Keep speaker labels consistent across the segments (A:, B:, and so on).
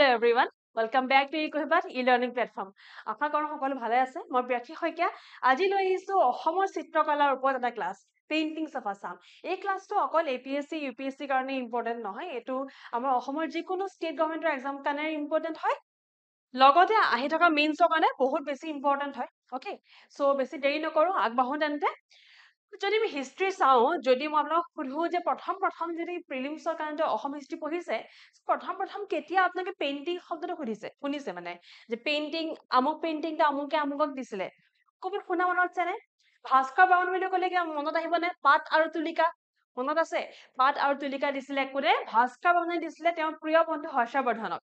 A: Hello everyone, welcome back to Ecohibat e-learning platform. আশা কৰোঁ সকলো ভালে আছে। মই প্ৰিয়াক্ষী শইকীয়া আজি লৈ আহিছোঁ অসমৰ চিত্ৰকলাৰ ওপৰত এটা ক্লাছ পেইন্টিংছ অফ আছাম। এই ক্লাছটো অকল APSC UPSC কাৰণে ইম্পৰ্টেন্ট নহয়, এইটো আমাৰ অসমৰ যিকোনো ষ্টেট গভৰ্ণমেণ্টৰ এক্সাম কাৰণে ইম্পৰ্টেন্ট হয়। লগতে আহি থকা মেইনছৰ কাৰণে বহুত বেছি ইম্পৰ্টেন্ট হয়। ওকে, সো বেছি দেৰি নকৰোঁ, আগবাঢ়ো তেন্তে। যদি আমি হিষ্ট্ৰী চাওঁ, যদি মই আপোনাক সুধো যে প্ৰথম যদি প্ৰিলিমছৰ কাৰণে অসম হিষ্ট্ৰী পঢ়িছে, প্ৰথম কেতিয়া আপোনালোকে পেইন্টিং শব্দটো শুনিছে মানে যে পেইন্টিং আমুক পেইন্টিংটা আমুকে আমুকক দিছিলে, ক'ৰবাত শুনা মনত আছেনে? ভাস্কৰ বৰ্মন বুলি ক'লে কি মনত আহিবনে? পাত আৰু তুলিকা মনত আছে? পাত আৰু তুলিকা দিছিলে কোনে? ভাস্কৰ বৰ্মনে দিছিলে তেওঁৰ প্ৰিয় বন্ধু হৰ্ষবৰ্ধনক।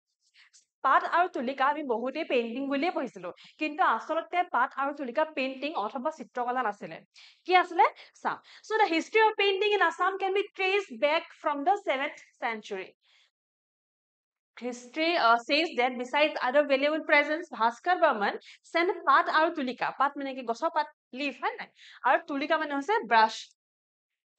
A: পাত আৰু তুলিকা আমি বহুতেই পেইন্টিং বুলিয়ে পঢ়িছিলো, কিন্তু আচলতে পাত আৰু তুলিকা পেইন্টিং অথবা চিত্ৰকলা নাছিলে। কি আছিলে? চাওঁ। So the history of painting in Assam can be traced back from the 7th century. History says that besides other valuable presents, Bhaskar Burman sent পাত আৰু তুলিকা। পাত মানে কি গছৰ পাত, লিফ, হয় নাই? আৰু তুলিকা মানে হৈছে ব্ৰাছ।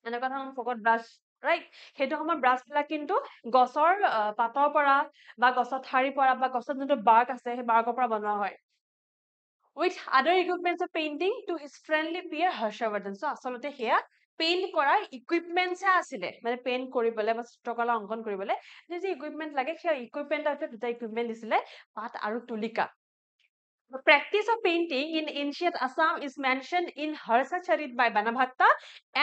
A: এনেকুৱা ধৰণৰ ফকত ব্ৰাছ, ৰাইট? সেইটো সময়ত ব্ৰাছবিলাক কিন্তু গছৰ পাতৰ পৰা বা গছৰ ঠাৰিৰ পৰা বা গছৰ যোনটো বাৰ্ক আছে সেই বাৰ্কৰ পৰা বনোৱা হয়। With other equipments of painting to his friendly peer Harshavardhan. So আচলতে সেয়া পেইন্ট কৰাৰ ইকুইপমেন্টছ আছিলে, মানে পেইন্ট কৰিবলৈ বা চিত্ৰকলা অংকন কৰিবলৈ যে ইকুইপমেন্ট লাগে সেই ইকুইপমেন্টৰ দুটা ইকুইপমেন্ট দিছিলে, পাত আৰু তুলিকা। The practice of painting in ancient Assam is mentioned in Harsacharit by Banabhatta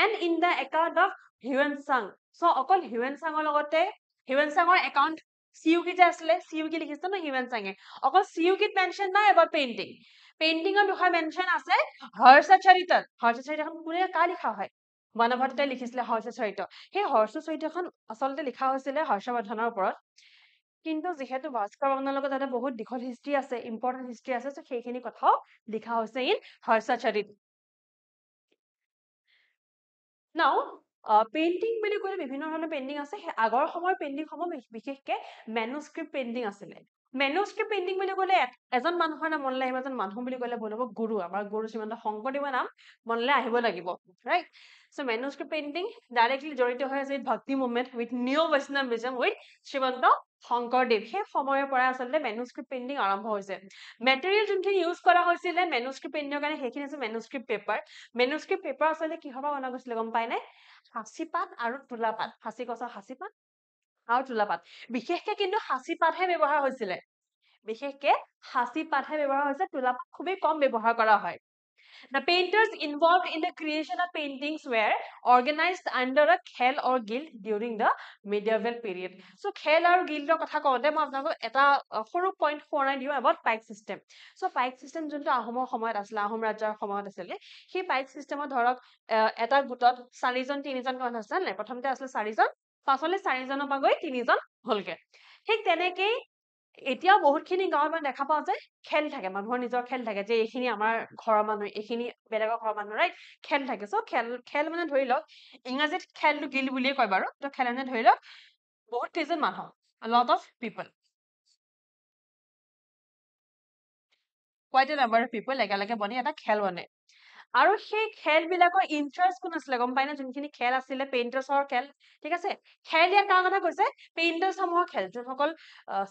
A: and in the account of Huan Sang. So অকল হিউৱেন চাঙৰ লগতে হিউৱেন চাঙৰ একাউণ্ট চিউকি যে আছিলে, চিউকি লিখিছে ন হিউৱেন চাঙে, অকল চিউকিত মেনশ্যন নাই এবাউট পেইন্টিং। পেইন্টিঙৰ বিষয়ে মেনশ্যন আছে হৰ্ষচৰিতত। হৰ্ষচৰিতখন কোনে কাৰ লিখা হয়? বানাভট্টাই লিখিছিলে হৰ্ষচৰিত। সেই হৰ্ষচৰিতখন আচলতে লিখা হৈছিলে হৰ্ষবৰ্ধনৰ ওপৰত, কিন্তু যিহেতু ভাস্কৰ বৰ্মনৰ লগত এটা বহুত দীঘল হিষ্ট্ৰী আছে, ইম্পৰ্টেণ্ট হিষ্ট্ৰী আছে, so সেইখিনি কথাও লিখা হৈছে ইন হৰ্ষচৰিত। নাও পেইন্টিং বুলি ক'লে বিভিন্ন ধৰণৰ পেইন্টিং আছে। সেই আগৰ সময়ৰ পেইন্টিংসমূহ বিশেষকে মেনুস্ক্ৰিপ্ট পেইন্টিং আছিলে। মেনুস্ক্ৰিপ্ট পেইন্টিং বুলি ক'লে এজন মানুহৰ নাম মনলৈ আহিব, এজন মানুহ বুলি ক'লে ভুল হ'ব, গুৰু, আমাৰ গুৰু শ্ৰীমন্ত শংকৰদেৱৰ নাম মনলৈ আহিব লাগিব, right? So manuscript painting directly জড়িত হৈ আছে with bhakti movement, with new Vaishnavism, with Srimanta Sankardev. সেই সময়ৰ পৰা আচলতে মেনুস্ক্ৰিপ্ট পেইন্টিং আৰম্ভ হৈছে। মেটেৰিয়েল যোনখিনি ইউজ কৰা হৈছিলে মেনুস্ক্ৰিপ্ট পেইন্টিঙৰ কাৰণে সেইখিনি আছে মেনুস্ক্ৰিপ্ট পেপাৰ। মেনুস্ক্ৰিপ্ট পেপাৰ আচলতে কিহৰ পৰা বনোৱা গৈছিলে গম পাই নে? সাঁচি পাত আৰু তোলা পাত, সাঁচি গছৰ সাঁচি পাত আৰু তোলা পাত। বিশেষকে কিন্তু সাঁচি পাতহে ব্যৱহাৰ হৈছিলে, বিশেষকে সাঁচি পাতহে ব্যৱহাৰ হৈছে, তোলা পাত খুবেই কম ব্যৱহাৰ কৰা হয়। The painters involved in the creation of paintings were organized under a khel or guild during the medieval period. So khel আৰু guildৰ কথা কওঁতে মই আপোনালোকক এটা সৰু পইণ্ট সোঁৱৰাই দিওঁ about Paik system. So Paik system যোনটো আহোমৰ সময়ত আছিলে, আহোম ৰাজ্যৰ সময়ত আছিলে, সেই পাইক চিষ্টেমত ধৰক এটা গোটত 4জন 3জন মানুহ আছিলে নাই? প্ৰথমতে আছিলে 4জন, পাছলৈ 4জনৰ পৰা গৈ 3জন হ'লগে। ঠিক তেনেকেই এতিয়াও বহুতখিনি গাঁৱত মই দেখা পাওঁ যে খেল থাকে, মানুহৰ নিজৰ খেল থাকে, যে এইখিনি আমাৰ ঘৰৰ মানুহ, এইখিনি বেলেগৰ ঘৰৰ মানুহ, ৰাইট? খেল থাকে। চ' খেল মানে ধৰি লওক ইংৰাজীত খেলটো গিল্ড বুলিয়ে কয় বাৰু, তো খেল মানে ধৰি লওক বহুত কেইজন মানুহ, lot of people, quite a number of people একেলগে বনি এটা খেল বনে। আৰু সেই খেলবিলাকৰ ইনচাৰ্জ কোন আছিলে গম পাই নে? যোনখিনি খেল আছিলে পেইণ্টাৰ্ছৰ খেল, ঠিক আছে? খেল ইয়াৰ কাৰ কথা কৈছে? পেইণ্টাৰ্ছসমূহৰ খেল, যোনসকল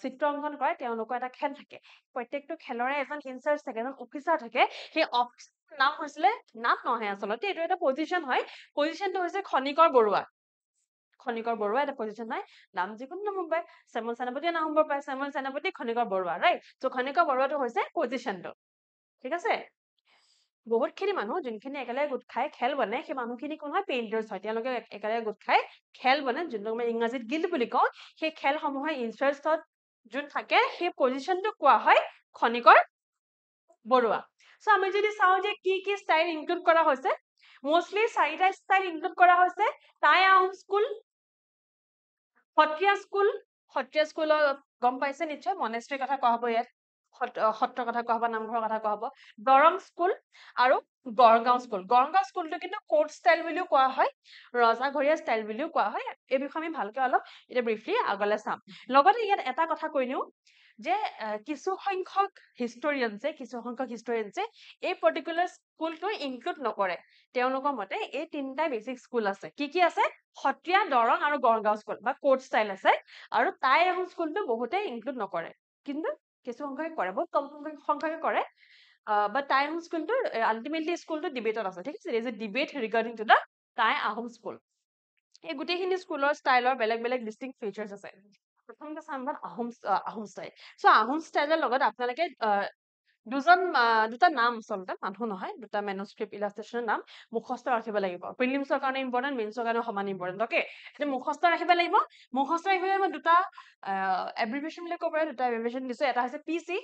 A: চিত্ৰ অংকন কৰে তেওঁলোকৰ এটা খেল থাকে। প্ৰত্যেকটো খেলৰে এজন ইনচাৰ্জ থাকে, এজন অফিচাৰ থাকে। সেই অফিচাৰৰ নাম হৈছিলে, নাম নহয় আচলতে এইটো এটা পজিশ্যন হয়, পজিশ্যনটো হৈছে খনিকৰ বৰুৱা। খনিকৰ বৰুৱা এটা পজিশ্যন হয়, নাম যিকোনো নাম হ'ব পাৰে, শ্যামল সেনাপতিয়ে নাম হ'ব পাৰে, শ্যামল সেনাপতি, খনিকৰ বৰুৱা, ৰাইট? চ' খনিকৰ বৰুৱাটো হৈছে পজিশ্যনটো, ঠিক আছে? বহুতখিনি মানুহ যোনখিনি একেলগে গোট খাই খেল বনে, সেই মানুহখিনি কোন হয়? পেইণ্টাৰ্ছ হয়। তেওঁলোকে একেলগে গোট খাই খেল বনে, যোনটো আমি ইংৰাজীত গিল্ড বুলি কওঁ। সেই খেলসমূহৰ ইনচাৰ্জত যোন থাকে সেই পজিশ্যনটো কোৱা হয় খনিকৰ বৰুৱা। চ' আমি যদি চাওঁ যে কি কি ষ্টাইল ইনক্লুড কৰা হৈছে, মষ্টলি 4টা ষ্টাইল ইনক্লুড কৰা হৈছে। টাই আহোম স্কুল, সত্ৰীয়া স্কুলৰ গম পাইছে নিশ্চয়, মনেষ্ট্ৰীৰ কথা কোৱা হ'ব ইয়াত, সত্ৰৰ কথা কোৱা হ'ব, নামঘৰৰ কথা কোৱা হ'ব। দৰং স্কুল আৰু গড়গাঁও স্কুল। গড়গাঁও স্কুলটো কিন্তু কোৰ্ট ষ্টাইল বুলিও কোৱা হয়, ৰজাঘৰীয়া ষ্টাইল বুলিও কোৱা হয়। এই বিষয়ে আমি ভালকে অলপ এতিয়া ব্ৰিফলি আগলৈ চাম। লগতে ইয়াত এটা কথা কৈ নিওঁ, যে কিছু সংখ্যক হিষ্টৰিয়ানছে এই পাৰ্টিকুলাৰ স্কুলটো ইনক্লুড নকৰে তেওঁলোকৰ মতে এই তিনিটা বেছিক স্কুল আছে কি আছে সত্ৰীয়া দৰং আৰু গড়গাঁও স্কুল বা কোৰ্ট ষ্টাইল আছে আৰু টাই আহোম স্কুলটো বহুতে ইনক্লুড নকৰে কিন্তু কিছু সংখ্যকে কৰে বহুত কম সংখ্যকে কৰে but Tai Ahom school ultimately school ডিবেটত আছে ঠিক আছে is a debate regarding to the Tai Ahom school এই গোটেইখিনি স্কুলৰ ষ্টাইলৰ বেলেগ বেলেগ ডিষ্টিংক্ট ফিচাৰ্ছ আছে প্ৰথমতে চাম আহোম ষ্টাইল চ' আহোম ষ্টাইলৰ লগত আপোনালোকে দুটা নাম আচলতে মানুহ নহয় দুটা মেনুস্ক্ৰিপ্ট ইলাষ্ট্ৰেশ্যনৰ নাম মুখস্থ ৰাখিব লাগিব প্ৰিলিমছৰ কাৰণে ইম্পৰ্টেণ্ট মেইনছৰ কাৰণে সমান ইম্পৰ্টেণ্ট অকে এতিয়া মুখস্থ ৰাখিব লাগিব দুটা এব্ৰিভিয়েশ্যন বুলি ক'ব পাৰে দুটা এব্ৰিভিয়েশ্যন দিছো এটা হৈছে পিচি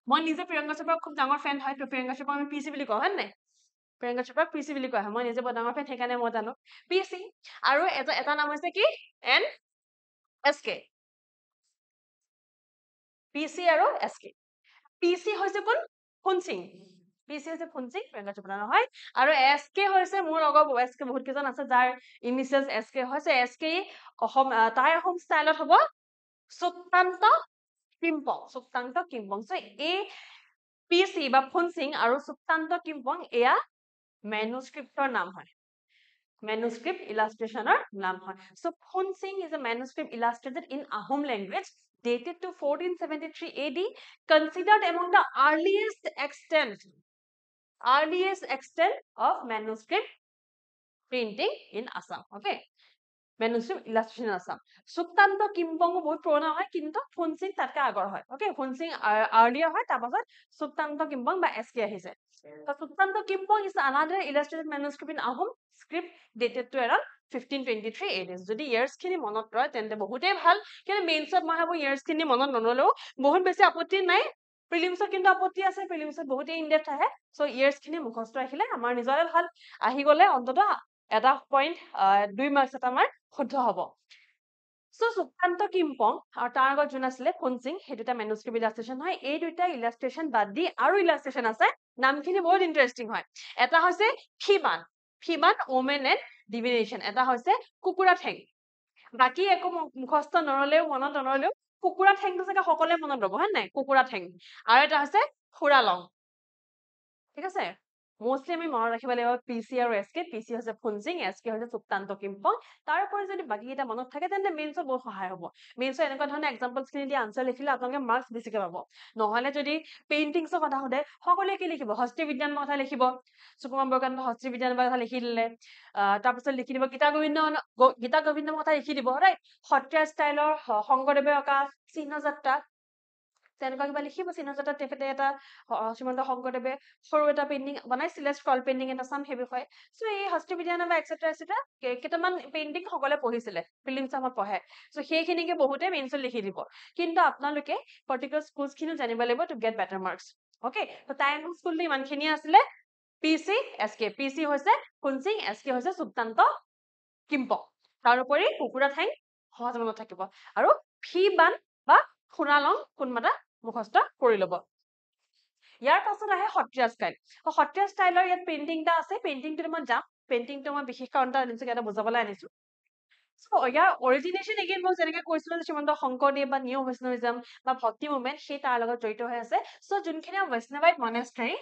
A: মই নিজে প্ৰিয়ংকা চোপ্ৰাৰ খুব ডাঙৰ ফেন হয় তো প্ৰিয়ংকা চোপ্ৰাক আমি পিচি বুলি কওঁ হয় নাই প্ৰিয়ংকা চোপ্ৰাক পিচি বুলি কোৱা হয় মই নিজে বৰ ডাঙৰ ফেন সেইকাৰণে মই জানো পিচি আৰু এটা নাম হৈছে কি এন এছ কে পিচি আৰু এছ কে পিচি হৈছে কোন ফুনচিং পিচি হৈছে ফুনচিং প্ৰিয়ংকা চোপ্ৰা নহয় আৰু এছ কে হৈছে মোৰ লগৰ এছ কে বহুত কেইজন আছে যাৰ ইনিচিয়েলছ এছ কে হৈছে এছ কে অসম টাই আহোম ষ্টাইলত হ'ব সুক্তান্ত কিম্পং চ' এই পিচি বা ফুনচিং আৰু সুক্তান্ত কিম্পং এয়া মেনুস্ক্ৰিপ্টৰ নাম হয় manuscript illustration নাম হয় so Phunsing is a manuscript illustrated in Ahom language dated to 1473 AD considered among the earliest extent of manuscript printing in Assam okay manuscript illustration in Assam Suktanta Kimpong বহুত পুৰণা হয় কিন্তু Phunsing তাতকে আগৰ হয় okay Phunsing earlier হয় তাৰপাছত Suktanta Kimpong বা SK আহিছে so Suktanta Kimpong is another illustrated manuscript in Ahom script dated to around 1523 AD যদি ইয়াৰ্স খিনি মনত ৰয় তেন্তে বহুতেই ভাল কিন্তু মেইনছত মই ভাবো ইয়াৰ্স খিনি মনত নললেও বহুত বেছি আপত্তি নাই প্ৰিলিমছত কিন্তু আপত্তি আছে প্ৰিলিমছত বহুতেই ইনডেপথ আহে সো ইয়াৰ্স খিনি মুখস্থ ৰাখিলে আমাৰ নিজৰে ভাল আহি গলে অন্তত এটা পইণ্ট 2 মাৰ্কছ এটা আমাৰ শুদ্ধ হ'ব সো সুক্তান্ত কিম্পং আৰু তাৰ আগত যোন আছিলে ফুনচিং সেই দুটা মেনুস্ক্ৰিপ্ট ইলাষ্ট্ৰেশ্যন হয় এই দুটা ইলাষ্ট্ৰেশ্যন বাদ দি আৰু ইলাষ্ট্ৰেশ্যন আছে নামখিনি বহুত ইন্টাৰেষ্টিং হয় এটা হৈছে ফিবান ওমেন এণ্ড ডিভিনেশ্যন এটা হৈছে কুকুৰা ঠেং বাকী একো মুখস্থ নৰলেও মনত নৰলেও কুকুৰা ঠেংটো চাগে সকলোৱে মনত ৰব হয় নাই কুকুৰা ঠেং আৰু এটা হৈছে খুৰালং ঠিক আছে মোষ্টলি আমি মনত ৰাখিব লাগিব পিচি আৰু এছকে পিচি হৈছে ফুনচিং এছকে হৈছে সুক্তান্ত কিম্পং তাৰ উপৰি যদি বাকী এটা মনত থাকে তেন্তে মেইনছত বহুত সহায় হ'ব মেইনছত এনেকুৱা ধৰণে এক্সাম্পলছ খিনি দি আনসাৰ লিখিলে আপোনালোকে মাৰ্কছ বেছিকে পাব নহলে যদি পেইন্টিংছৰ কথা সোধে সকলোৱে কি লিখিব হস্তি বিজ্ঞানৰ কথা লিখিব সুকুমাৰ বৰকান্ত হস্তি বিজ্ঞানৰ কথা লিখি দিলে তাৰপিছত লিখি দিব গীতা গোবিন্দৰ কথা লিখি দিব ৰাইট সত্ৰীয়া ষ্টাইলৰ শংকৰদেৱে অঁকা চিহ্নযাত্ৰা তেনেকুৱা কিবা লিখিব চিহ্নযাত্ৰা তেখেতে এটা শ্ৰীমন্ত শংকৰদেৱে সৰু এটা পেইন্টিং বনাইছিলে স্ক্ৰল পেইন্টিং এটা চাম সেই বিষয়ে সো এই হস্তি বিজ্ঞান বা এক্সেট্ৰা কেইটামান পেইন্টিং সকলে পঢ়িছিলে ফিল্মছ আমাৰ পঢ়ে সো সেইখিনিকে বহুতে মেইনছত লিখি দিব কিন্তু আপোনালোকে পাৰ্টিকুলাৰ স্কুলছ খিনিও জানিব লাগিব to get better marks okay তো টাই আহোম স্কুলটো ইমানখিনি আছিলে পিচি এছকে পিচি হৈছে ফুনচিং এছকে হৈছে সুক্তান্ত কিম্পং তাৰোপৰি কুকুৰা ঠেং সহজ মনত থাকিব আৰু ফিবান বা খুৰালং কোনমাটা মুখস্থ কৰি ল'ব ইয়াৰ পাছত আহে সত্ৰীয়া ষ্টাইল সত্ৰীয়া ষ্টাইলৰ ইয়াত পেইন্টিং এটা আছে পেইন্টিংটো মই যাম পেইন্টিংটো মই বিশেষ কাৰণ এটা আনিছো এটা বুজাবলৈ আনিছো ইয়াৰ অৰিজিনেশ্যন এগেইন মই যেনেকৈ কৈছিলো শ্ৰীমন্ত শংকৰদেৱ বা নিউ বৈষ্ণৱিজম বা ভক্তি মুভমেণ্ট সেই তাৰ লগত জড়িত হৈ আছে চ' যোনখিনি বৈষ্ণৱাইট মনেষ্ট্ৰী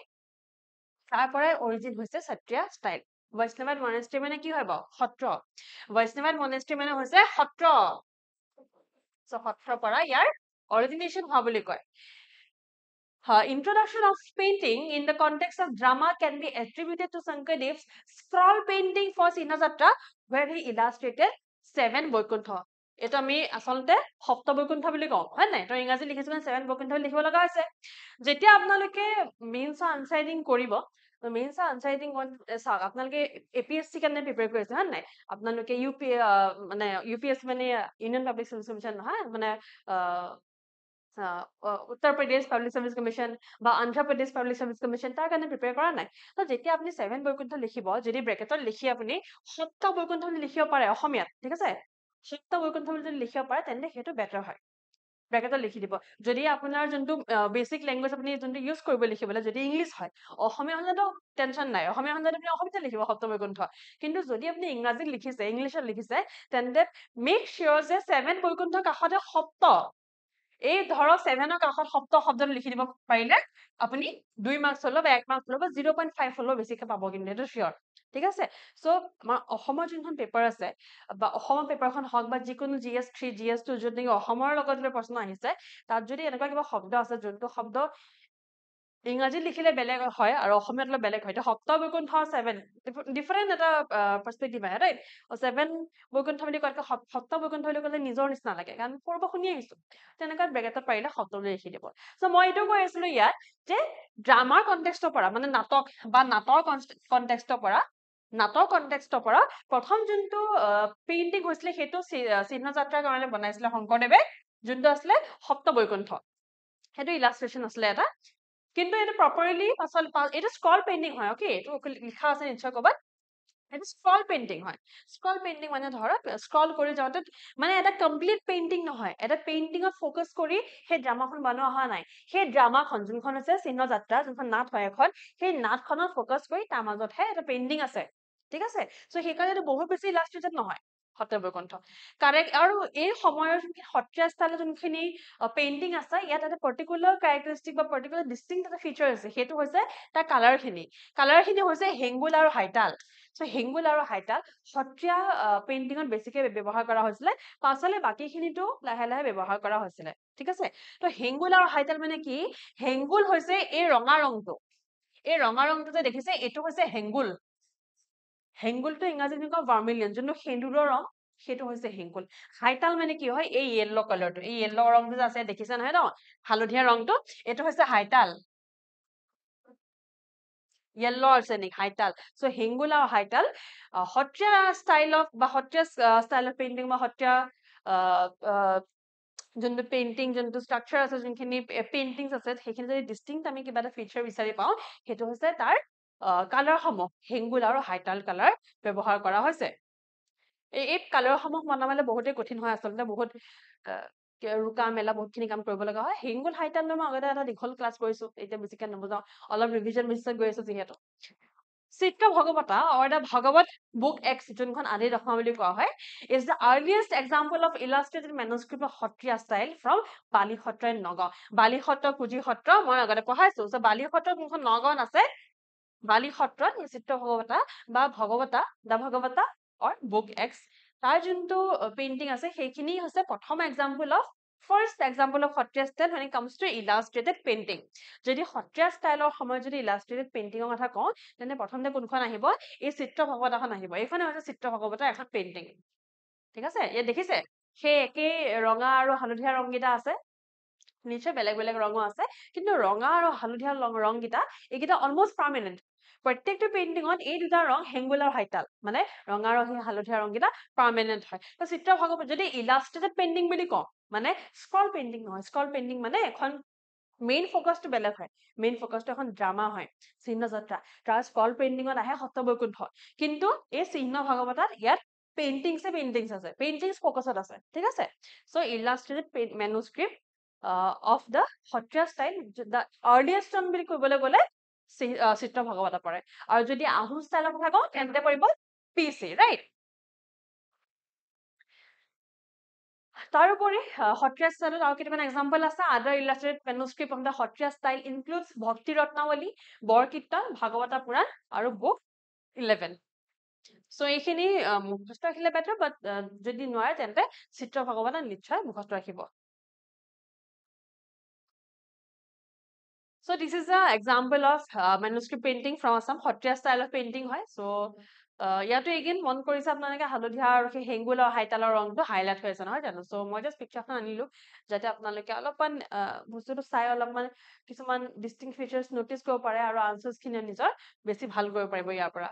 A: তাৰ পৰাই অৰিজিন হৈছে সত্ৰীয়া ষ্টাইল বৈষ্ণৱাইট মনেষ্ট্ৰী মানে কি হয় বাৰু সত্ৰ বৈষ্ণৱাইট মনেষ্ট্ৰী মানে হৈছে সত্ৰ সত্ৰৰ পৰা ইয়াৰ অৰিজিনেশ্যন হোৱা বুলি কয় introduction of painting in the context of drama can be attributed to Shankarev's scroll painting for Sinhajatra where he illustrated 7 Vaikuntha এটা আমি আসলতে সপ্ত বৈকুণ্ঠ বুলি কওঁ হয় নাই তো ইংৰাজী লিখিছো 7 বৈকুণ্ঠ লিখিব লগা হৈছে যেতিয়া আপোনালোকে মেইনছ আনসাইডিং কৰিব তো মেইনছ আনসাইডিং চাওক আপোনালোকে এপিএসসি কাৰণে প্ৰিপেয়াৰ কৰিছে হয় নাই আপোনালোকে মানে ইউপিএসসি মানে ইউনিয়ন পাব্লিক সাৰ্ভিস কমিশন নহয় মানে Uttar Pradesh public service commission বা Andhra Pradesh public service commission তাৰ কাৰণে প্ৰিপেয়াৰ কৰা নাই তো যেতিয়া আপুনি 7 বৈকুণ্ঠ লিখিব যদি ব্ৰেকেটত লিখি আপুনি সপ্ত বৈকুণ্ঠ বুলি লিখিব পাৰে অসমীয়াত ঠিক আছে সপ্ত বৈকুণ্ঠ বুলি যদি লিখিব পাৰে তেন্তে সেইটো বেটাৰ হয় ব্ৰেকেটত লিখি দিব যদি আপোনাৰ যোনটো বেসিক ল্যাঙ্গুৱেজ আপুনি যোনটো ইউজ কৰিব লিখিবলৈ যদি ইংলিশ হয় অসমীয়া হলেতো টেনশন নাই অসমীয়া হলে আপুনি অসমীয়াতে লিখিব সপ্ত বৈকুণ্ঠ কিন্তু যদি আপুনি ইংৰাজীত লিখিছে ইংলিছত লিখিছে তেন্তে মেক শিওৰ যে 7 বৈকুণ্ঠ কাষতে সপ্ত এই ধৰক 7ৰ কাষত সপ্তম শব্দটো লিখি দিব পাৰিলে আপুনি 2 মাৰ্কছ হলো বা 1 মাৰ্কছ হলো বা 0.5 হলো বেছিকে পাব কিন্তু এইটো শিওৰ ঠিক আছে সো আমাৰ অসমৰ যোনখন পেপাৰ আছে বা অসমৰ পেপাৰখন হওক বা যিকোনো GS3 GS2 য'ত নেকি অসমৰ লগত প্ৰশ্ন আহিছে তাত যদি এনেকুৱা কিবা শব্দ আছে যোনটো শব্দ ইংৰাজীত লিখিলে বেলেগ হয় আৰু অসমীয়াত অলপ বেলেগ হয় এতিয়া সপ্ত বৈকুণ্ঠ 7 ডিফাৰেণ্ট এটা পাৰ্সপেক্টিভ আহে ৰাইট 7 বৈকুণ্ঠ বুলি কয় সপ্ত বৈকুণ্ঠ বুলি ক'লে নিজৰ নিচিনা লাগে কাৰণ সৰুৰ পৰা শুনি আহিছো তেনেকুৱা ব্ৰেকেটত পাৰিলে শব্দটো লিখি দিব সো মই এইটো কৈ আছিলো ইয়াত যে ড্ৰামাৰ কনটেক্সটৰ পৰা মানে নাটক বা নাটৰ কনটেক্সটৰ পৰা প্ৰথম যোনটো পেইন্টিং হৈছিলে সেইটো চিহ্ন যাত্ৰাৰ কাৰণে বনাইছিলে শংকৰদেৱে যোনটো আছিলে সপ্ত বৈকুণ্ঠ সেইটো ইলাষ্ট্ৰেচন আছিলে এটা কিন্তু এটা প্ৰপাৰলি এটা স্ক্ৰল পেইন্টিং হয় ওকে এইটো লিখা আছে নিশ্চয় ক'বাত এটা স্ক্ৰল পেইন্টিং হয় স্ক্ৰল পেইন্টিং মানে ধৰক স্ক্ৰল কৰি যাওঁতে মানে এটা কমপ্লিট পেইন্টিং নহয় এটা পেইন্টিঙত ফ'কাছ কৰি সেই ড্ৰামাখন বনোৱা হোৱা নাই সেই ড্ৰামাখন যোনখন আছে চিহ্ন যাত্ৰা যোনখন নাট হয় এখন সেই নাটখনত ফ'কাছ কৰি তাৰ মাজতহে এটা পেইন্টিং আছে ঠিক আছে সো সেইকাৰণে এইটো বহুত বেছি ইলাষ্ট্ৰেটেড নহয় সত্য বৈকুণ্ঠ কাৰেক্ট আৰু এই সময়ৰ সত্ৰীয়া ষ্টাইলৰ যোনখিনি পেইন্টিং আছে ইয়াত এটা পাৰ্টিকুলাৰ কেৰেক্টাৰিষ্টিক বা পাৰ্টিকুলাৰ ডিষ্টিংক্ট এটা ফিচাৰ আছে সেইটো হৈছে তাৰ কালাৰখিনি হৈছে হেংগুল আৰু হাইতাল সো হেংগুল আৰু হাইতাল সত্ৰীয়া পেইন্টিঙত বেছিকে ব্যৱহাৰ কৰা হৈছিলে পাছলে বাকীখিনিতো লাহে লাহে ব্যৱহাৰ কৰা হৈছিলে ঠিক আছে তো হেংগুল আৰু হাইতাল মানে কি হেংগুল হৈছে এই ৰঙা ৰংটো যে দেখিছে এইটো হৈছে হেংগুলটো ইংৰাজীত কয় ভাৰ্মিলিয়ন যোনটো সেন্দুৰৰ ৰং সেইটো হৈছে হেংগুল হাইতাল মানে কি হয় এই য়েল্লো কালাৰটো এই য়েল্লো ৰংটো যে আছে দেখিছে নহয় ন হালধীয়া ৰংটো এইটো হৈছে হাইতাল য়েল্লো আৰ্ছেনিক হাইতাল সো হেংগুল আৰু হাইতাল সত্ৰীয়া ষ্টাইল অফ পেইন্টিং বা সত্ৰীয়া যোনটো পেইন্টিং যোনটো ষ্ট্ৰাকচাৰ আছে যোনখিনি পেইন্টিংছ আছে সেইখিনি যদি ডিষ্টিংক্ট আমি কিবা এটা ফিচাৰ বিচাৰি পাওঁ সেইটো হৈছে তাৰ কালাৰসমূহ হেংগুল আৰু হাইতাল কালাৰ ব্যৱহাৰ কৰা হৈছে এই কালাৰসমূহ বনাবলৈ বহুতেই কঠিন হয় আচলতে বহুত ৰুকা মেলা বহুতখিনি কাম কৰিব লগা হয় হেংগুল হাইতাল মই আগতে এটা দীঘল ক্লাছ কৰিছো এতিয়া বেছিকে নবুজাও অলপ ৰিভিজন বেছিকৈ গৈ আছো যিহেতু চিত্ৰ ভগৱতা or the Bhagavat book X যোনখন আদি দশমা বুলি কোৱা হয় is the earliest example of illustrated manuscript of Sattriya style from Bali Satra and Nagaon বালি সত্ৰ কুজি সত্ৰ মই আগতে পঢ়াইছো so বালি সত্ৰ যোনখন নগাঁৱত আছে বালি সত্ৰত চিত্ৰ ভগৱতা বা ভগৱতা দা ভগৱতা or book X তাৰ যোনটো পেইন্টিং আছে সেইখিনি হৈছে প্ৰথম example of first example of Sattriya style when it comes to illustrated painting যদি সত্ৰীয়া ষ্টাইলৰ সময়ত যদি ইলাষ্ট্ৰেটেড পেইন্টিঙৰ কথা কওঁ তেনে প্ৰথমতে কোনখন আহিব এই চিত্ৰ ভগৱতাখন আহিব এইখনে হৈছে চিত্ৰ ভগৱতাৰ এখন পেইন্টিং ঠিক আছে ইয়াত দেখিছে সেই একেই ৰঙা আৰু হালধীয়া ৰংগিটা আছে নিশ্চয় বেলেগ বেলেগ ৰঙো আছে কিন্তু ৰঙা আৰু হালধীয়া ৰংগিটা এইকেইটা অলমষ্ট পাৰ্মানেণ্ট প্ৰত্যেকটো পেইন্টিঙত এই দুটা ৰং হেংগুল আৰু হাইতাল মানে ৰঙা আৰু হালধীয়া ৰংগিটা পাৰ্মানেণ্ট হয় তো চিত্ৰ ভগৱত যদি ইলাষ্ট্ৰেটেড পেইন্টিং বুলি কওঁ মানে স্ক্ৰল পেইন্টিং নহয় স্ক্ৰল পেইন্টিং মানে এখন মেইন ফকাসটো বেলেগ হয় মেইন ফকাসটো এখন ড্ৰামা হয় চিহ্ন যাত্ৰা তাৰ স্ক্ৰল পেইন্টিঙত আহে সত্য বৈকুণ্ঠ কিন্তু এই চিহ্ন ভগৱতাত ইয়াত পেইন্টিংছ আছে পেইন্টিংছ ফকাসত আছে ঠিক আছে so illustrated manuscript of the Sattriya style the earliest one বুলি ক'বলৈ গ'লে চিত্ৰ ভগৱতা পৰে আৰু যদি আহোম ষ্টাইলৰ কথা কওঁ তেন্তে পৰিব PC ৰাইট তাৰোপৰি সত্ৰীয়া ষ্টাইলত আৰু কেইটামান এক্সাম্পল আছে আদাৰ illustrated manuscript of the Sattriya style includes ভক্তি ৰত্নাৱলী বৰকীৰ্তন ভাগৱতা পুৰাণ আৰু বুক 11 সো এইখিনি মুখস্থ ৰাখিলে বেটাৰ বাট যদি নোৱাৰে তেন্তে চিত্ৰ ভগৱতা নিশ্চয় মুখস্থ ৰাখিব So this is an example of manuscript painting from Assam Sattriya style of painting হয় so ইয়াতো again মন কৰিছে আপোনালোকে হালধীয়া আৰু সেই হেংগুল আৰু হাইতালৰ ৰংটো হাইলাইট হৈ আছে নহয় জানো so মই জাষ্ট পিকচাৰখন আনিলো যাতে আপোনালোকে অলপমান বস্তুটো চাই অলপমান কিছুমান ডিষ্টিংক্ট ফিচাৰ্ছ নটিচ কৰিব পাৰে আৰু আনচাৰ্ছখিনি নিজৰ বেছি ভাল কৰিব পাৰিব ইয়াৰ পৰা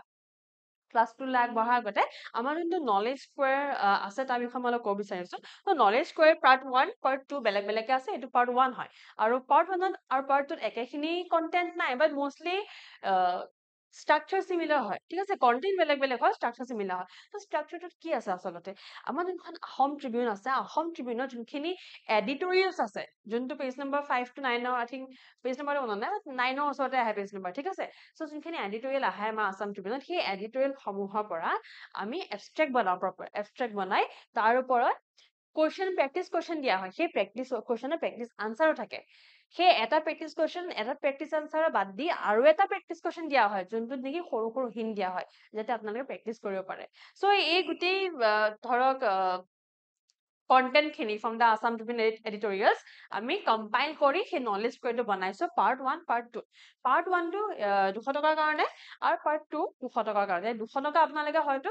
A: ক্লাছটো আগবঢ়াৰ আগতে আমাৰ যোনটো নলেজ স্কোৱাৰ আছে তাৰ বিষয়ে মই অলপ ক'ব বিচাৰিছো তো নলেজ স্কোৱাৰ পাৰ্ট 1 পাৰ্ট 2 বেলেগ বেলেগকে আছে এইটো পাৰ্ট 1 হয় আৰু পাৰ্ট 1 আৰু পাৰ্ট 2 একেখিনি কন্টেন্ট নাই বাট মোষ্টলি স্ট্ৰাকচাৰ সিমিলাৰ হয় ঠিক আছে কন্টেন্ট বেলেগ বেলেগ হয় স্ট্ৰাকচাৰ সিমিলাৰ হয় তো স্ট্ৰাকচাৰটোত কি আছে আচলতে আমাৰ যোনখন অসম ট্ৰিবিউন আছে অসম ট্ৰিবিউনৰ যোনখিনি এডিটৰিয়েলছ আছে যোনটো page number 5 to 9 I think page নম্বৰটো মনত নাই 9 ওচৰতে আহে পেজ নম্বৰ ঠিক আছে সো যোনখিনি এডিটৰিয়েল আহে আমাৰ আসাম ট্ৰিবিউনত সেই এডিটৰিয়েল সমূহৰ পৰা আমি এবষ্ট্ৰেক্ট বনাও প্ৰপাৰ এবষ্ট্ৰেক্ট বনাই তাৰ ওপৰত কোৱেশ্চন প্ৰেক্টিচ কোৱেশ্চন দিয়া হয় সেই প্ৰেক্টিচ কোৱেশ্চনৰ প্ৰেক্টিচ আনসাৰো থাকে সেই এটা প্ৰেক্টিচ কোৱেশ্চন এটা প্ৰেক্টিচ আনসাৰ বাদ দি আৰু এটা প্ৰেক্টিচ কোৱেশ্চন দিয়া হয় যোনটোত নেকি সৰু সৰু হিন্ট দিয়া হয় যাতে আপোনালোকে প্ৰেক্টিচ কৰিব পাৰে সো এই গুটেই ধৰক content খিনি from the Assam Tribune editorials আমি কম্পাইল কৰি সেই নলেজ স্কোৱাৰটো বনাইছো part 1 part 2 part 1 টো 200 টকাৰ কাৰণে আৰু part 2 200 টকাৰ কাৰণে 200 টকা আপোনালোকে হয়তো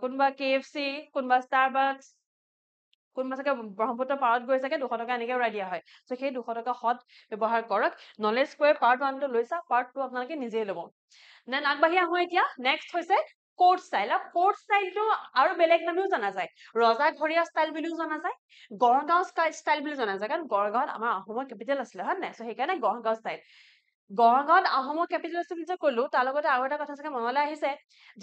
A: কোনবা KFC কোনবা Starbucks কোনবা চাগে ব্ৰহ্মপুত্ৰ পাৰত গৈ চাগে 200 টকা এনেকে উৰাই দিয়া হয় সো সেই 200 টকা হত ব্যৱহাৰ কৰক নলেজ স্কোৱাৰ part 1 টো লৈছা part 2 আপোনালোকে নিজেই ল'ব দেন আগবাঢ়ি আহো এতিয়া নেক্সট হৈছে কোট স্টাইল কোট স্টাইলটো আৰু বেলেগ নামেও জনা যায় ৰজা ঘৰিয়া স্টাইল বুলিও জনা যায় গড়গাঁও স্টাইল বুলি জনা যায় কাৰণ গড়গাঁৱত আমাৰ আহোমৰ কেপিটেল আছিলে হয় নাই সো সেইকাৰণে গড়গাঁও স্টাইল গড়গাঁৱত আহোমৰ কেপিটেল আছিল যে কলো তাৰ লগতে আৰু এটা কথা চাগে মনলৈ আহিছে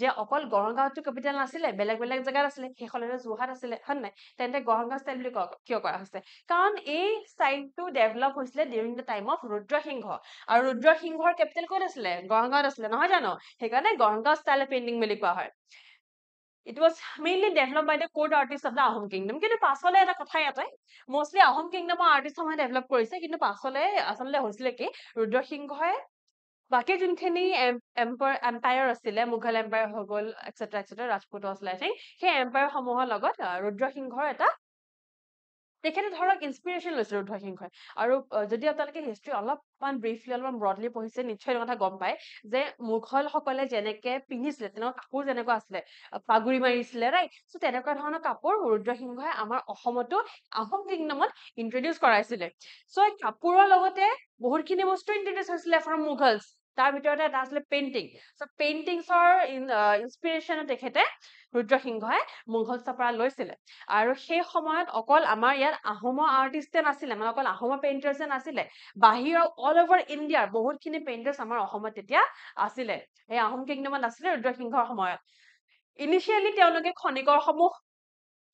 A: যে অকল গড়গাঁৱতো কেপিটেল নাছিলে বেলেগ বেলেগ জায়গাত আছিলে সেইখনতে যোৰহাট আছিলে হয় নাই তেন্তে গড়গাঁও স্টাইল বুলি কিয় কৰা হৈছে কাৰণ এই স্টাইলটো ডেভেলপ হৈছিলে during the time of Rudra Singha আৰু ৰুদ্ৰসিংহৰ কেপিটেল ক'ত আছিলে গড়গাঁৱত আছিলে নহয় জানো সেইকাৰণে গড়গাঁও স্টাইল পেইন্টিং বুলি কোৱা হয় It was mainly developed by the court artists of the Ahom kingdom. কিন্তু পাছলে এটা কথা ইয়াতে mostly Ahom kingdom artist সময় ডেভেলপ কৰিছে কিন্তু পাছলে আসলে হৈছিলে কি ৰুদ্ৰসিংহই বাকি যোনখিনি এম্পায়াৰ আছিলে মুঘল এম্পায়াৰ হৈ গ'ল এটসেট্ৰা এটসেট্ৰা ৰাজপুত আছিলে আই থিংক সেই এম্পায়াৰ সমূহৰ লগত ৰুদ্ৰসিংহৰ এটা তেখেতে ধৰক ইনস্পিৰেশ্যন লৈছে ৰুদ্ৰসিংহই আৰু যদি আপোনালোকে হিষ্ট্ৰী অলপমান ব্ৰিফলি অলপমান ব্ৰডলি পঢ়িছে নিশ্চয় এটা কথা গম পায় যে মুঘল সকলে যেনেকে পিন্ধিছিলে তেনেকুৱা কাপোৰ যেনেকুৱা আছিলে পাগুৰি মাৰিছিলে ৰাইট সো তেনেকুৱা ধৰণৰ কাপোৰ ৰুদ্ৰসিংহই আমাৰ অসমতো আহোম কিংডমত ইন্ট্ৰডিউস কৰাইছিলে সো এই কাপোৰৰ লগতে বহুতখিনি বস্তু ইন্ট্ৰডিউস হৈছিলে ফ্ৰম মুঘলছ তাৰ ভিতৰতে এটা আছিলে পেইন্টিং সো পেইন্টিংছৰ ইনস্পিৰেশ্যন তেখেতে ৰুদ্ৰসিংহই মুঘলছৰ পৰা লৈছিলে আৰু সেই সময়ত অকল আমাৰ ইয়াত আহোমৰ আৰ্টিষ্টে নাছিলে মানে অকল আহোমৰ পেইন্টাৰ্ছে নাছিলে বাহিৰৰ অল ওভাৰ ইণ্ডিয়াৰ বহুতখিনি পেইন্টাৰ্ছ আমাৰ অসমত তেতিয়া আছিলে এই আহোম কিংডমত আছিলে ৰুদ্ৰসিংহৰ সময়ত ইনিশিয়ালি তেওঁলোকে খনিকৰ সমূহ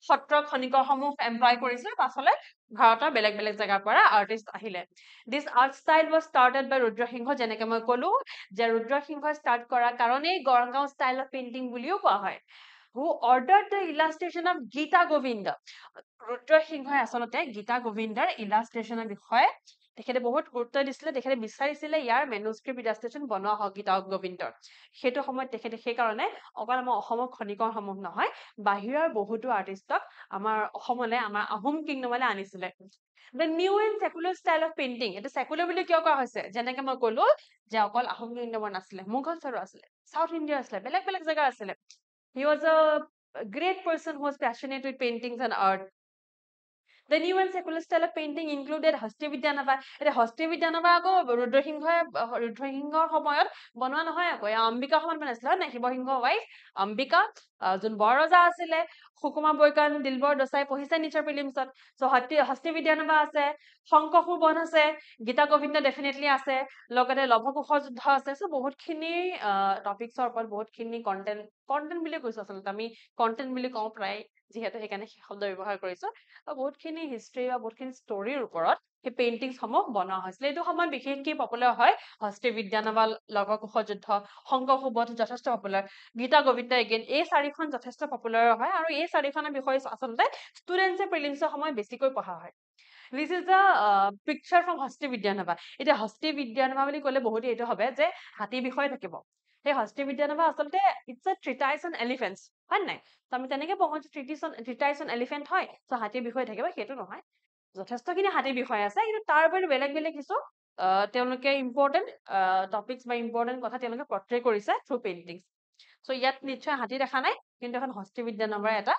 A: সত্ৰ খনিকৰ সমূহ এমপ্লয় কৰিছিল পাছলে ভাৰতৰ বেলেগ বেলেগ জায়গাৰ পৰা আৰ্টিষ্ট আহিলে this art style was started by Rudra Singha যেনেকে মই কলো যে ৰুদ্ৰসিংহই ষ্টাৰ্ট কৰা কাৰণেই গড়গাঁও ষ্টাইল অফ পেইন্টিং বুলিও কোৱা হয় who ordered the illustration of Gita Govinda ৰুদ্ৰসিংহই আচলতে গীতা গোবিন্দাৰ ইলাষ্ট্ৰেশ্যনৰ বিষয়ে তেখেতে বহুত গুৰুত্ব দিছিলে তেখেতে বিচাৰিছিলে ইয়াৰ মেনুস্ক্ৰিপ্ট ইলাষ্ট্ৰেশ্যন বনোৱা হওক গীতা গোবিন্দৰ সেইটো সময়ত তেখেতে সেই কাৰণে অকল আমাৰ অসমৰ খনিকৰ সমূহ নহয় বাহিৰৰ বহুতো আৰ্টিষ্টক আমাৰ অসমলৈ আমাৰ আহোম কিংডমলৈ আনিছিলে The new and secular style of painting এটা secular বুলি কিয় কোৱা হৈছে যেনেকে মই কলো যে অকল আহোম কিংডমৰ নাছিলে মুঘলছৰো আছিলে সাউথ ইণ্ডিয়াৰ আছিলে বেলেগ বেলেগ জায়গাৰ আছিলে He was a great person who was passionate with paintings and art The new and secular style of painting included Hasti Vidyanava. It Hasti Vidyanava ako ৰুদ্ৰসিংহৰ সময়ত বনোৱা নহয় আকৌ অম্বিকা সময়ত বনাইছিলে হয় নাই শিৱসিংহৰ ৱাইফ অম্বিকা যোন বৰ ৰজা আছিলে সুকুমাৰ বৈকান দিলবৰ দছাই পঢ়িছে নিশ্চয় প্ৰিলিমছত সো হস্তি বিদ্যানবা আছে শংকৰসু বন আছে গীতা গোবিন্দ ডেফিনেটলি আছে লগতে লৱকুশৰ যুদ্ধ আছে সো বহুতখিনি টপিকছৰ ওপৰত বহুতখিনি কন্টেন্ট বুলি কৈছো আচলতে আমি কন্টেন্ট বুলি কওঁ প্ৰায় যিহেতু সেইকাৰণে শব্দ ব্যৱহাৰ কৰিছো বহুতখিনি হিষ্ট্ৰী বা বহুতখিনি ষ্টৰীৰ ওপৰত সেই পেইন্টিংছ সমূহ বনোৱা হৈছিলে এইটো সময়ত বিশেষকৈ পপুলাৰ হয় হস্তি বিদ্যানবা লৱকুশ যুদ্ধ শংকৰসু বধ যথেষ্ট পপুলাৰ গীতা গোবিন্দ এগেইন এই চাৰিখন যথেষ্ট পপুলাৰ হয় আৰু এই চাৰিখনৰ বিষয়ে আচলতে ষ্টুডেন্টছে প্ৰিলিমছৰ সময় বেছিকৈ পঢ়া হয় This is the picture from Hasti Vidyanava. এতিয়া হস্তি বিদ্যানবা বুলি ক'লে বহুতে এইটো হবে যে হাতী বিষয়ে থাকিব সেই হস্তি বিদ্যানবা আচলতে it's a treatise on elephants হয় নাই আমি তেনেকে পঢ়ো treatise on elephant হয় সো হাতীৰ বিষয়ে থাকিব সেইটো নহয় যথেষ্টখিনি হাতীৰ বিষয় আছে কিন্তু তাৰ উপৰি বেলেগ বেলেগ কিছু তেওঁলোকে ইম্পৰ্টেন্ট টপিকছ বা ইম্পৰ্টেন্ট কথা তেওঁলোকে পৰ্ট্ৰে কৰিছে থ্ৰু পেইন্টিংছ সো ইয়াত নিশ্চয় হাতী দেখা নাই কিন্তু এখন হস্তি বিদ্যানবাৰ এটা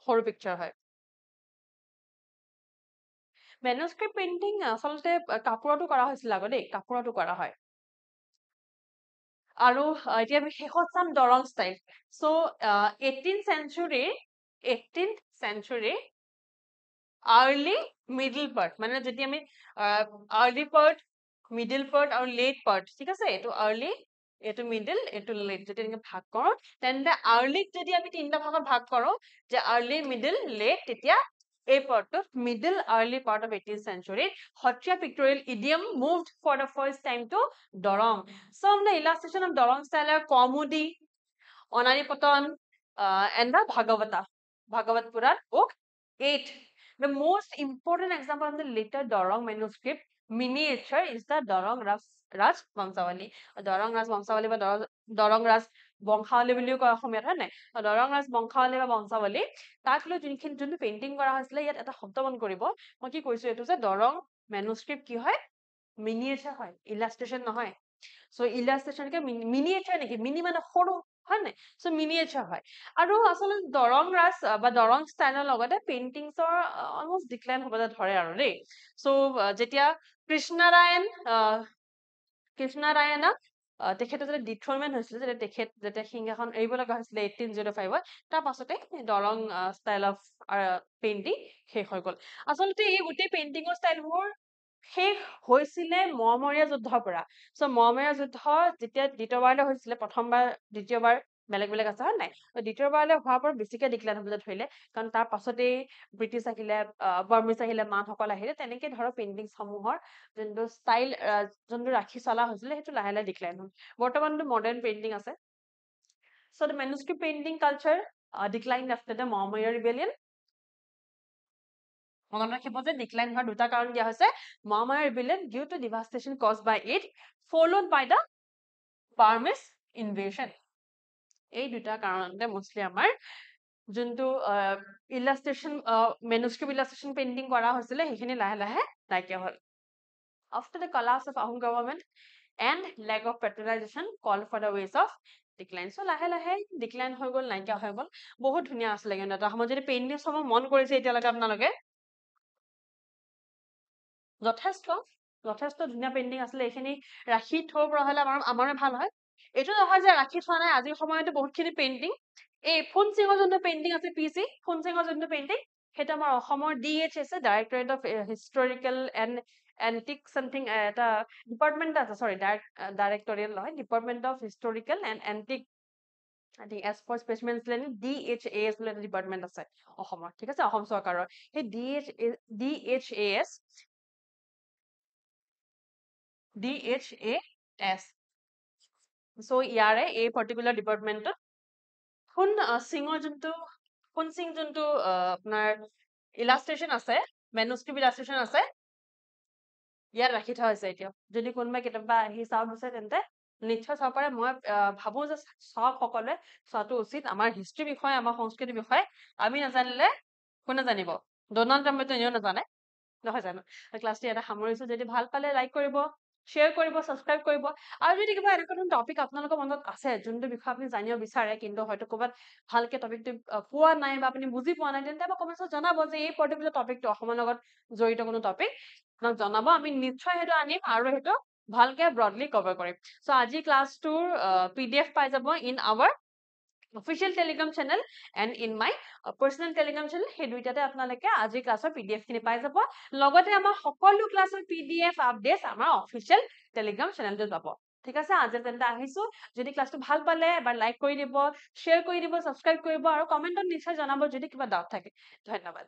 A: সৰু পিকচাৰ হয় মেনুস্ক্ৰিপ্ট পেইন্টিং আচলতে কাপোৰতো কৰা হৈছিল আগতে দেই কাপোৰতো কৰা হয় আৰু এতিয়া আমি শেষত চাম Darrang style so 18th century early middle part মানে যদি আমি early part middle part আৰু late part ঠিক আছে এইটো early এইটো middle এইটো late যদি এনেকৈ ভাগ কৰো তেন্তে early যদি আমি তিনটা ভাগত ভাগ কৰো যে early middle late তেতিয়া এই পাৰ্টটো middle early part of 18th century Hotria pictorial idiom moved for the first time to Dorong some the illustration of Dorong style are Kaumudi Onari Patan and the Bhagavata Bhagavat Puran book 8. The most important example of the later Dorong manuscript miniature is the Dorong Raj Vamsavali. Dorong Raj Vamsavali বা Dorong Raj বংশাৱলী বুলিও কয় অসমীয়াত হয় নাই দৰং ৰাজ বংশাৱলী বা বংশাৱলী তাক লৈ যোনটো পেইন্টিং কৰা হৈছিলে ইয়াত এটা শব্দ মন কৰিব মই কি কৈছো এইটো যে দৰং মেনুস্ক্ৰিপ্ট কি হয় মিনিয়েচাৰ হয় ইলাষ্ট্ৰেচন নহয় সো ইলাষ্ট্ৰেচন কে মিনিয়েচাৰ নেকি মিনি মানে সৰু হয় নাই সো মিনিয়েচাৰ হয় আৰু আচলতে দৰং ৰাজ বা দৰং ষ্টাইলৰ লগতে পেইন্টিংছৰ অলমোষ্ট ডিক্লাইন হ'বলৈ ধৰে আৰু দেই সো যেতিয়া কৃষ্ণাৰায়ণক তেখেতে যেতিয়া ডিথ্ৰনমেণ্ট হৈছিলে যেতিয়া সিংহাসন এৰিব লগা হৈছিলে 1805 তাৰ পাছতে দৰং ষ্টাইল অফ পেইন্টিং শেষ হৈ গ'ল আচলতে এই গোটেই পেইন্টিঙৰ ষ্টাইলবোৰ শেষ হৈছিলে মৰমৰীয়া যুদ্ধৰ পৰা সো মৰমৰীয়া যুদ্ধ যেতিয়া দ্বিতীয়বাৰলৈ হৈছিলে প্ৰথমবাৰ দ্বিতীয়বাৰ বেলেগ বেলেগ আছে হয় নাই দ্বিতীয়বাৰলৈ হোৱাৰ পৰা বেছিকে ডিক্লাইন হ'বলৈ ধৰিলে কাৰণ তাৰ পাছতেই ব্ৰিটিছ আহিলে বাৰ্মিজ আহিলে মানসকল আহিলে তেনেকে ধৰক পেইন্টিংছ সমূহৰ যোনটো ষ্টাইল যোনটো ৰাখি চলা হৈছিলে সেইটো লাহে লাহে ডিক্লাইন হ'ল বৰ্তমানটো মডাৰ্ণ পেইন্টিং আছে so the manuscript painting culture decline after the Moamoria rebellion মনত ৰাখিব যে ডিক্লাইন হোৱাৰ দুটা কাৰণ দিয়া হৈছে Moamoria rebellion due to devastation caused by it followed by the Burmese invasion এই দুটা কাৰণতে মোষ্টলি আমাৰ যোনটো ইলাষ্ট্ৰেচন মেনুস্ক্ৰিপ্ট ইলাষ্ট্ৰেচন পেইন্টিং কৰা হৈছিলে সেইখিনি লাহে লাহে নাইকিয়া হ'ল after the collapse of Ahom government and lack of patronization call for the ways of decline so লাহে লাহে ডিক্লাইন হৈ গ'ল নাইকিয়া হৈ গ'ল বহুত ধুনীয়া আছিলে কিন্তু এটা সময়ত যদি পেইন্টিং সমূহ মন কৰিছে এতিয়ালৈকে আপোনালোকে যথেষ্ট ধুনীয়া পেইন্টিং আছিলে এইখিনি ৰাখি থব পৰা হলে আমাৰে ভাল হয় এইটো নহয় যে ৰাখি থোৱা নাই আজিৰ সময়তো বহুতখিনি পেইন্টিং এই ফুনচিঙৰ যোনটো পেইন্টিং আছে পিচি ফুনচিঙৰ যোনটো পেইন্টিং সেইটো আমাৰ অসমৰ DHS directorate of historical and antique something এটা ডিপাৰ্টমেন্ট আছে সৰি ডাইৰেক্টৰিয়েল নহয় department of historical and antique I think as for specimens learning DHAS বুলি এটা ডিপাৰ্টমেন্ট আছে অসমৰ ঠিক আছে অসম চৰকাৰৰ সেই DHAS so ইয়াৰে এই পাৰ্টিকুলাৰ ডিপাৰ্টমেন্টত ফুনচিং যোনটো আপোনাৰ ইলাষ্ট্ৰেচন আছে মেনুস্ক্ৰিপ্ট ইলাষ্ট্ৰেচন আছে ইয়াত ৰাখি থোৱা হৈছে এতিয়া যদি কোনোবাই কেতিয়াবা আহি চাব বিচাৰে তেন্তে নিশ্চয় চাব পাৰে মই ভাবো যে সব সকলোৱে চোৱাটো উচিত আমাৰ হিষ্ট্ৰী বিষয়ে আমাৰ সংস্কৃতিৰ বিষয়ে আমি নাজানিলে কোনে জানিব ডনাল্ড ট্ৰাম্পেতো এনেও নাজানে নহয় জানো ক্লাছটি এটা সামৰিছো যদি ভাল পালে লাইক কৰিব শ্বেয়াৰ কৰিব ছাবস্ক্ৰাইব কৰিব আৰু যদি কিবা এনেকুৱা ধৰণৰ টপিক আপোনালোকৰ মনত আছে যোনটো বিষয়ে আপুনি জানিব বিচাৰে কিন্তু হয়তো ক'ৰবাত ভালকে টপিকটো পোৱা নাই বা আপুনি বুজি পোৱা নাই তেন্তে আমাক কমেণ্টছত জনাব যে এই পাৰ্টিকুলাৰ টপিকটো অসমৰ লগত জড়িত কোনো টপিক আপোনাক জনাব আমি নিশ্চয় সেইটো আনিম আৰু সেইটো ভালকে ব্ৰডলি কভাৰ কৰিম সো আজি ক্লাছটোৰ PDF পাই যাব in our official Telegram channel and in my personal Telegram channel সেই দুইটাতে আপোনালোকে আজি ক্লাছৰ PDF খিনি পাই যাব লগতে আমাৰ সকলো ক্লাছৰ PDF আপডেটছ আমাৰ অফিচিয়েল টেলিগ্ৰাম চেনেলটোত পাব ঠিক আছে আজি তেন্তে আহিছো যদি ক্লাছটো ভাল পালে এবাৰ লাইক কৰি দিব শ্বেয়াৰ কৰি দিব ছাবস্ক্ৰাইব কৰিব আৰু কমেণ্টত নিশ্চয় জনাব যদি কিবা ডাউট থাকে ধন্যবাদ